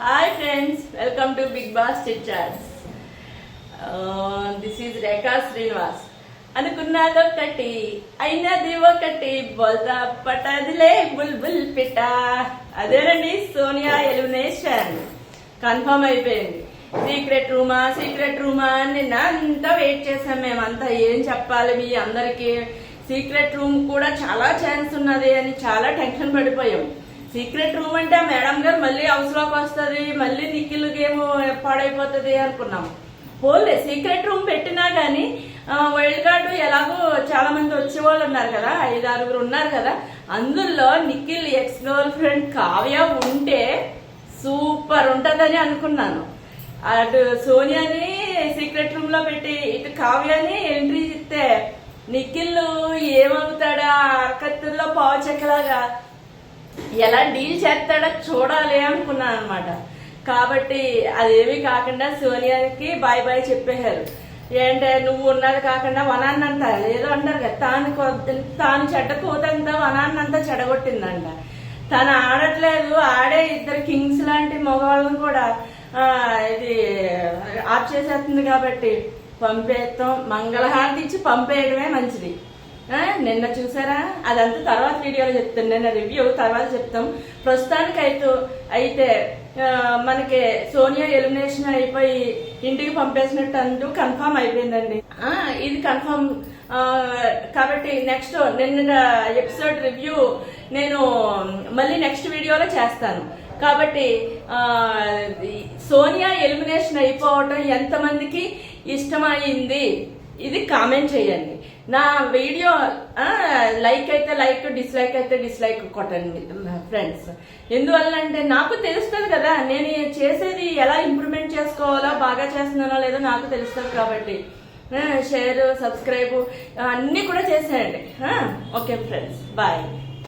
Hi friends, welcome to Big Boss Chit Chats. This is Rekha Srinivas. అనుకున్నదొకటి అయినది ఒకటి బోల్తా పట్టదిలే బుల్బుల్ పిట. అదేనండి సోనియా ఎలిమినేషన్ కన్ఫర్మ్ అయిపోయింది. సీక్రెట్ రూమా అని నిన్న అంతా వెయిట్ చేసాం మేమంతా. ఏం చెప్పాలి మీ అందరికి, సీక్రెట్ రూమ్ కూడా చాలా ఛాన్స్ ఉన్నది అని చాలా టెన్షన్ పడిపోయాం. సీక్రెట్ రూమ్ అంటే మేడం గారు మళ్ళీ హౌస్ లోకి వస్తుంది, మళ్ళీ నిఖిల్ గేమ్ పాడైపోతుంది అనుకున్నాం. పోలే సీక్రెట్ రూమ్ పెట్టినా గానీ వైల్డ్ కార్డు ఎలాగో చాలా మంది వచ్చేవాళ్ళు ఉన్నారు కదా, 5-6 ఉన్నారు కదా. అందులో Nikhil ex girl friend Kavya ఉంటే సూపర్ ఉంటదని అనుకున్నాను. అటు సోనియాని సీక్రెట్ రూమ్ లో పెట్టి ఇటు కావ్యాని ఎంట్రీ ఇస్తే నిఖిల్ ఏమవుతాడా, కత్తుల్లో పావుచెక్కలాగా ఎలా డీల్ చేస్తాడో చూడాలి అనుకున్నాను అనమాట. కాబట్టి అదేమీ కాకుండా సోనియాకి బాయ్ బాయ్ చెప్పేశారు. ఏంటే నువ్వు ఉన్నది కాకుండా వనాన్నంత ఏదో అంటారు కదా, తాను చెడ్డ కూతంతా వనాన్నంతా చెడగొట్టిందంట. తను ఆడట్లేదు, ఆడే 2 కింగ్స్ లాంటి మగవాళ్ళని కూడా ఇది ఆఫ్ చేసేస్తుంది. కాబట్టి పంపేస్తాం, మంగళహారతి ఇచ్చి పంపేయడమే మంచిది. నిన్న చూసారా, అదంతా తర్వాత వీడియోలో చెప్తాను, నిన్న రివ్యూ తర్వాత చెప్తాం. ప్రస్తుతానికి అయితే మనకి సోనియా ఎలిమినేషన్ అయిపోయి ఇంటికి పంపేసినట్టు అంటూ కన్ఫర్మ్ అయిపోయిందండి. ఇది కన్ఫర్మ్. కాబట్టి నెక్స్ట్ నిన్న ఎపిసోడ్ రివ్యూ నేను మళ్ళీ నెక్స్ట్ వీడియోలో చేస్తాను. కాబట్టి సోనియా ఎలిమినేషన్ అయిపోవటం ఎంతమందికి ఇష్టమైంది ఇది కామెంట్ చేయండి. నా వీడియో లైక్ అయితే లైక్, డిస్లైక్ అయితే డిస్లైక్ కొట్టండి ఫ్రెండ్స్. ఎందువల్లంటే నాకు తెలుస్తుంది కదా, నేను చేసేది ఎలా ఇంప్రూవ్మెంట్ చేసుకోవాలో, బాగా చేస్తున్నానో లేదో నాకు తెలుస్తుంది. కాబట్టి షేర్, సబ్స్క్రైబ్ అన్నీ కూడా చేసేయండి. Okay friends, bye.